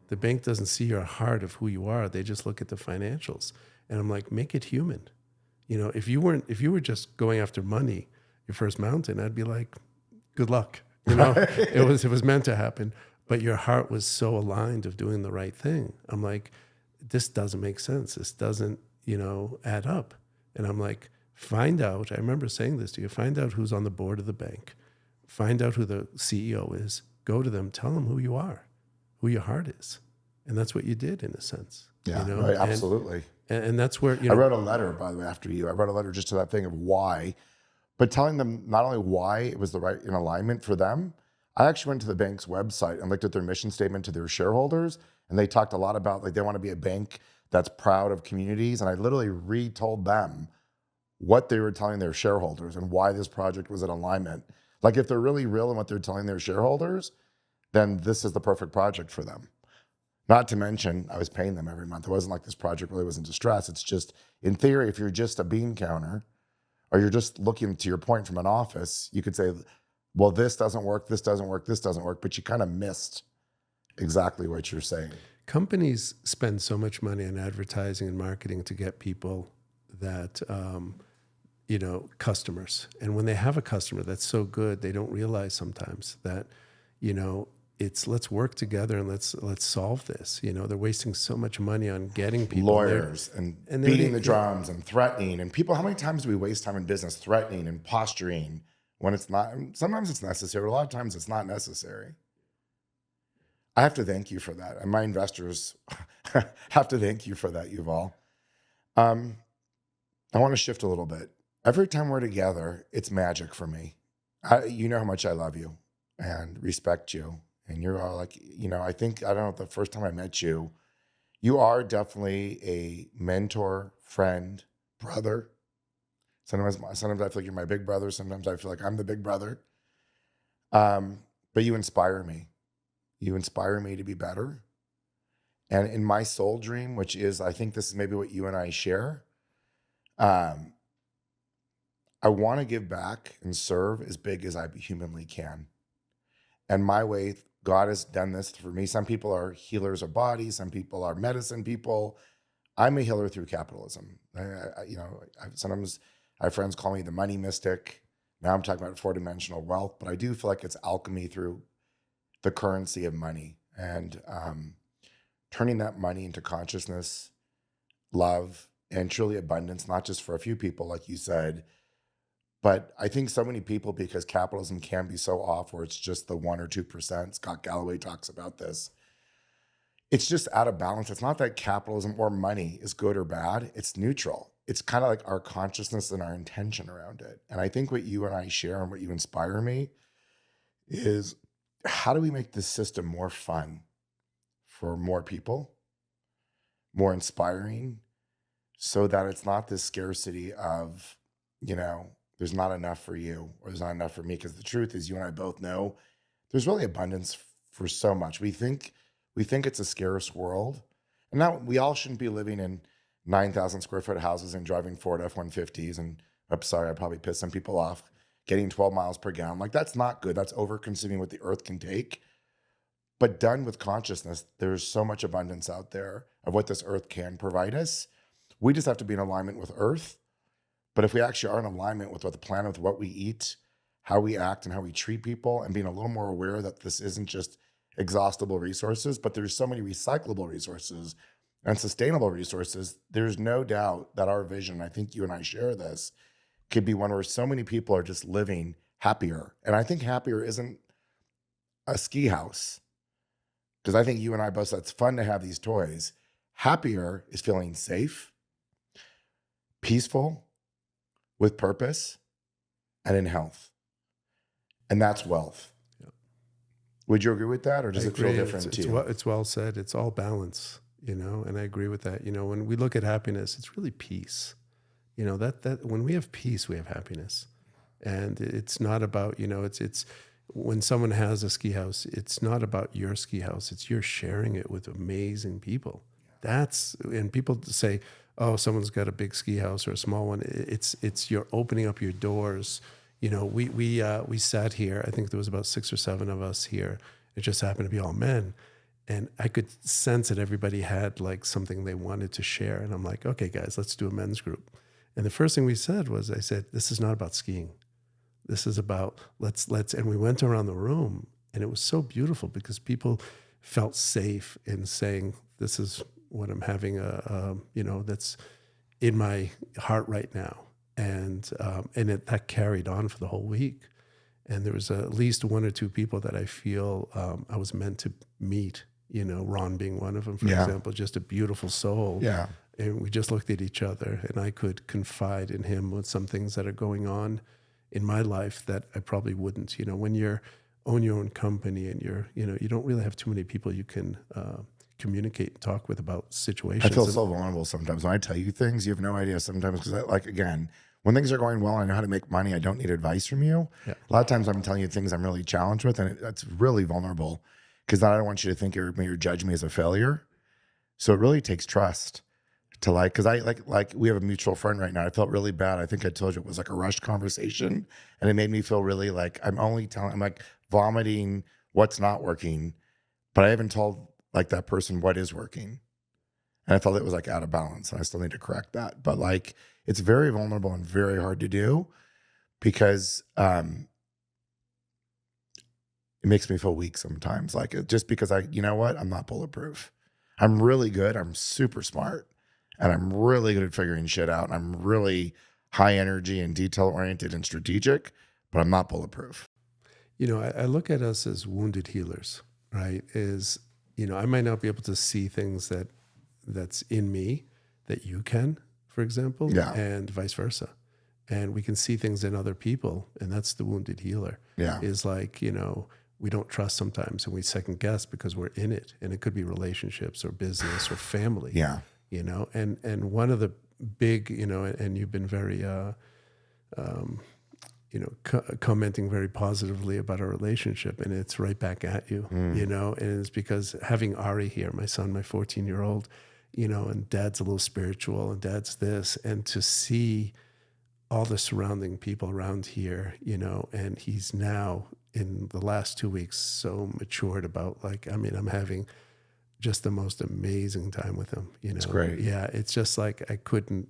The bank doesn't see your heart of who you are. They just look at the financials. And I'm like, make it human. You know, if you were just going after money, your first mountain, I'd be like, good luck. You know, it was meant to happen. But your heart was so aligned of doing the right thing. I'm like, this doesn't make sense. This doesn't, add up. And I'm like, find out. I remember saying this to you. Find out who's on the board of the bank. Find out who the CEO is. Go to them. Tell them who you are, who your heart is. And that's what you did in a sense. Yeah, right, absolutely. And that's where, I wrote a letter, by the way, after you. I wrote a letter just to that thing of why, but telling them not only why it was the right in alignment for them. I actually went to the bank's website and looked at their mission statement to their shareholders. And they talked a lot about like they want to be a bank that's proud of communities. And I literally retold them what they were telling their shareholders and why this project was in alignment. Like if they're really real in what they're telling their shareholders, then this is the perfect project for them. Not to mention, I was paying them every month. It wasn't like this project really was in distress. It's just, in theory, if you're just a bean counter, or you're just looking to your point from an office, you could say, well, this doesn't work, this doesn't work, this doesn't work, but you kind of missed exactly what you're saying. Companies spend so much money on advertising and marketing to get people that, customers. And when they have a customer that's so good, they don't realize sometimes that, it's let's work together and let's solve this. They're wasting so much money on getting people lawyers and beating the drums and threatening and people. How many times do we waste time in business threatening and posturing when it's not. Sometimes it's necessary, but a lot of times it's not necessary. I have to thank you for that. And my investors have to thank you for that, Yuval. I want to shift a little bit. Every time we're together, it's magic for me. You know how much I love you and respect you. And you're all like, I think, I don't know, the first time I met you, you are definitely a mentor, friend, brother. Sometimes I feel like you're my big brother. Sometimes I feel like I'm the big brother. But you inspire me. You inspire me to be better. And in my soul dream, which is, I think this is maybe what you and I share, I want to give back and serve as big as I humanly can. And my way, God has done this for me. Some people are healers of bodies. Some people are medicine people. I'm a healer through capitalism. Sometimes I have friends call me the money mystic. Now I'm talking about four-dimensional wealth, but I do feel like it's alchemy through the currency of money and turning that money into consciousness, love, and truly abundance, not just for a few people, like you said, but I think so many people, because capitalism can be so off where it's just the 1 or 2%. Scott Galloway talks about this. It's just out of balance. It's not that capitalism or money is good or bad. It's neutral. It's kind of like our consciousness and our intention around it. And I think what you and I share and what you inspire me is, how do we make this system more fun for more people, more inspiring, so that it's not this scarcity of, there's not enough for you or there's not enough for me? Because the truth is, you and I both know there's really abundance for so much. We think it's a scarce world. And now we all shouldn't be living in 9,000 square foot houses and driving Ford F-150s. And I'm sorry, I probably pissed some people off, getting 12 miles per gallon. Like, that's not good. That's over consuming what the earth can take. But done with consciousness, there's so much abundance out there of what this earth can provide us. We just have to be in alignment with earth. But if we actually are in alignment with what the planet, with what we eat, how we act and how we treat people, and being a little more aware that this isn't just exhaustible resources, but there's so many recyclable resources and sustainable resources, there's no doubt that our vision, I think you and I share this, could be one where so many people are just living happier. And I think happier isn't a ski house, because I think you and I both said it's fun to have these toys. Happier is feeling safe, peaceful, with purpose, and in health. And that's wealth. Yep. Would you agree with that, or does it feel different to you? It's well said. It's all balance, and I agree with that. When we look at happiness, it's really peace. That when we have peace, we have happiness. And it's not about, it's when someone has a ski house, it's not about your ski house. It's you're sharing it with amazing people. And people say, oh, someone's got a big ski house or a small one. It's you're opening up your doors. We sat here. I think there was about 6 or 7 of us here. It just happened to be all men. And I could sense that everybody had like something they wanted to share. And I'm like, okay, guys, let's do a men's group. And the first thing we said was, I said, this is not about skiing. This is about let's, and we went around the room, and it was so beautiful because people felt safe in saying, this is what I'm having that's in my heart right now. And that carried on for the whole week. And there was at least 1 or 2 people that I feel I was meant to meet, Ron being one of them, for example, just a beautiful soul. Yeah. And we just looked at each other, and I could confide in him with some things that are going on in my life that I probably wouldn't. When you own your own company and you don't really have too many people you can communicate and talk with about situations. I feel so vulnerable sometimes when I tell you things. You have no idea sometimes, because again, when things are going well and I know how to make money, I don't need advice from you. Yeah. A lot of times I'm telling you things I'm really challenged with, and that's really vulnerable, because I don't want you to think you're judge me as a failure. So it really takes trust to because I like we have a mutual friend right now. I felt really bad. I think I told you it was like a rushed conversation, and it made me feel really like I'm like vomiting what's not working, but I haven't told that person what is working. And I felt it was out of balance, and I still need to correct that. But it's very vulnerable and very hard to do, because it makes me feel weak sometimes. Just because I'm not bulletproof. I'm really good. I'm super smart, and I'm really good at figuring shit out. And I'm really high energy and detail oriented and strategic, but I'm not bulletproof. I look at us as wounded healers, right? I might not be able to see things that's in me that you can, for example, Yeah. and vice versa. And we can see things in other people, and that's the wounded healer. Yeah. Is like, we don't trust sometimes, and we second guess because we're in it, and it could be relationships or business or family. Yeah. And one of the big, and you've been very, commenting very positively about our relationship, and it's right back at you, and it's because having Ari here, my son, my 14-year-old, and dad's a little spiritual and dad's this, and to see all the surrounding people around here, and he's now in the last 2 weeks so matured about I'm having just the most amazing time with him. It's great. Yeah, it's just like I couldn't,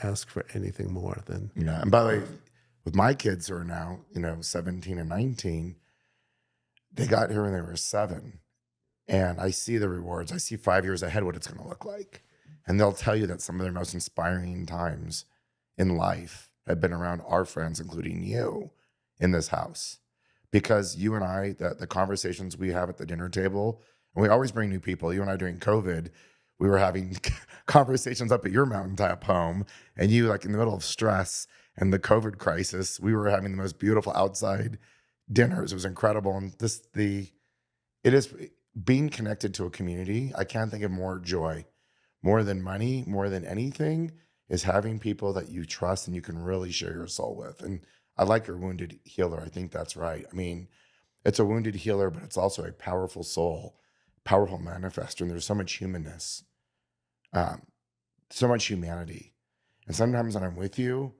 ask for anything more than. Yeah. And by the way, with my kids who are now, 17 and 19, they got here when they were 7. And I see the rewards. I see 5 years ahead what it's going to look like. And they'll tell you that some of their most inspiring times in life have been around our friends, including you, in this house. Because you and I, the conversations we have at the dinner table, and we always bring new people. You and I during COVID, we were having conversations up at your mountaintop home, and you in the middle of stress and the COVID crisis, we were having the most beautiful outside dinners. It was incredible. And it is being connected to a community. I can't think of more joy, more than money, more than anything, is having people that you trust and you can really share your soul with. And I like your wounded healer. I think that's right. I mean, it's a wounded healer, but it's also a powerful soul, powerful manifester. And there's so much humanness, so much humanity. And sometimes when I'm with you,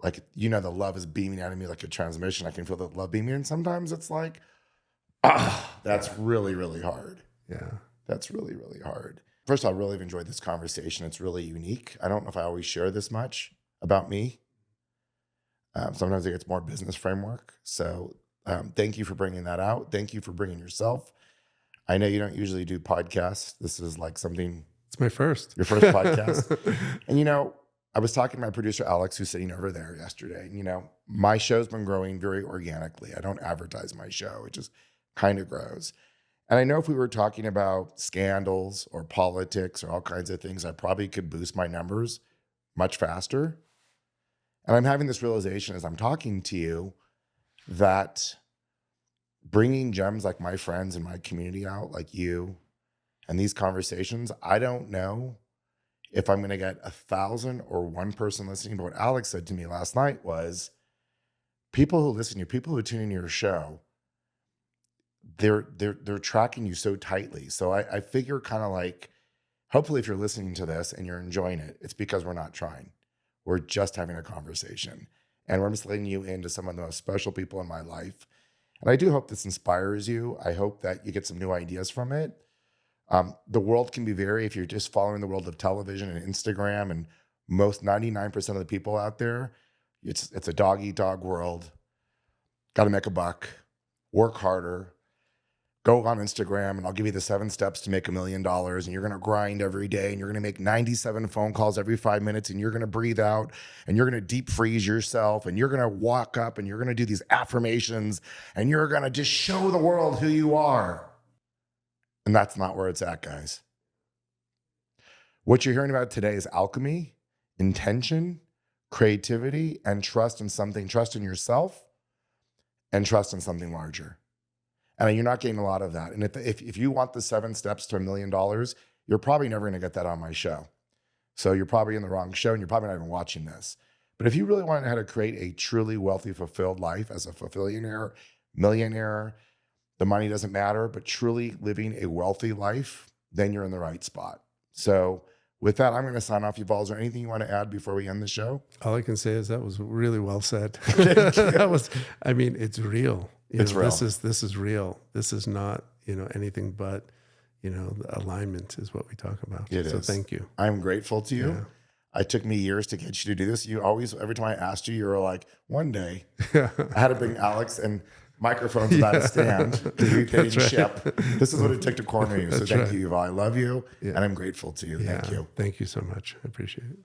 the love is beaming out of me like a transmission. I can feel the love beaming. And sometimes it's like, that's really, really hard. Yeah. That's really, really hard. First of all, I really have enjoyed this conversation. It's really unique. I don't know if I always share this much about me. Sometimes I think it's more business framework. So thank you for bringing that out. Thank you for bringing yourself. I know you don't usually do podcasts. This is something. It's my first. Your first podcast. And, I was talking to my producer, Alex, who's sitting over there yesterday. My show's been growing very organically. I don't advertise my show. It just kind of grows. And I know if we were talking about scandals or politics or all kinds of things, I probably could boost my numbers much faster. And I'm having this realization as I'm talking to you that bringing gems like my friends and my community out, like you, and these conversations, I don't know if I'm going to get 1,000 or one person listening. But what Alex said to me last night was, people who listen to you, people who tune into your show, they're tracking you so tightly. So I figure hopefully if you're listening to this and you're enjoying it, it's because we're not trying. We're just having a conversation. And we're just letting you into some of the most special people in my life. And I do hope this inspires you. I hope that you get some new ideas from it. The world can be if you're just following the world of television and Instagram, and most 99% of the people out there, it's a dog-eat-dog world. Got to make a buck, work harder, go on Instagram, and I'll give you the 7 steps to make $1 million. And you're going to grind every day, and you're going to make 97 phone calls every 5 minutes, and you're going to breathe out, and you're going to deep freeze yourself, and you're going to walk up, and you're going to do these affirmations, and you're going to just show the world who you are. And that's not where it's at, guys. What you're hearing about today is alchemy, intention, creativity, and trust in yourself, and trust in something larger. And you're not getting a lot of that. And if you want the 7 steps to $1 million, you're probably never going to get that on my show. So you're probably in the wrong show, and you're probably not even watching this. But if you really want to know how to create a truly wealthy, fulfilled life as a fulfillionaire, millionaire, the money doesn't matter, but truly living a wealthy life, then you're in the right spot. So with that, I'm going to sign off. Yuval, is there anything you want to add before we end the show? All I can say is that was really well said. It's real. It's real. This is real. This is not, anything but, alignment is what we talk about. It is. So thank you. I'm grateful to you. Yeah. It took me years to get you to do this. You always, every time I asked you, you were like, one day. I had to bring Alex and microphones without a stand because they didn't ship. This is what it took to corner you. So thank you, Yuval. I love you, and I'm grateful to you. Thank you. Thank you so much. I appreciate it.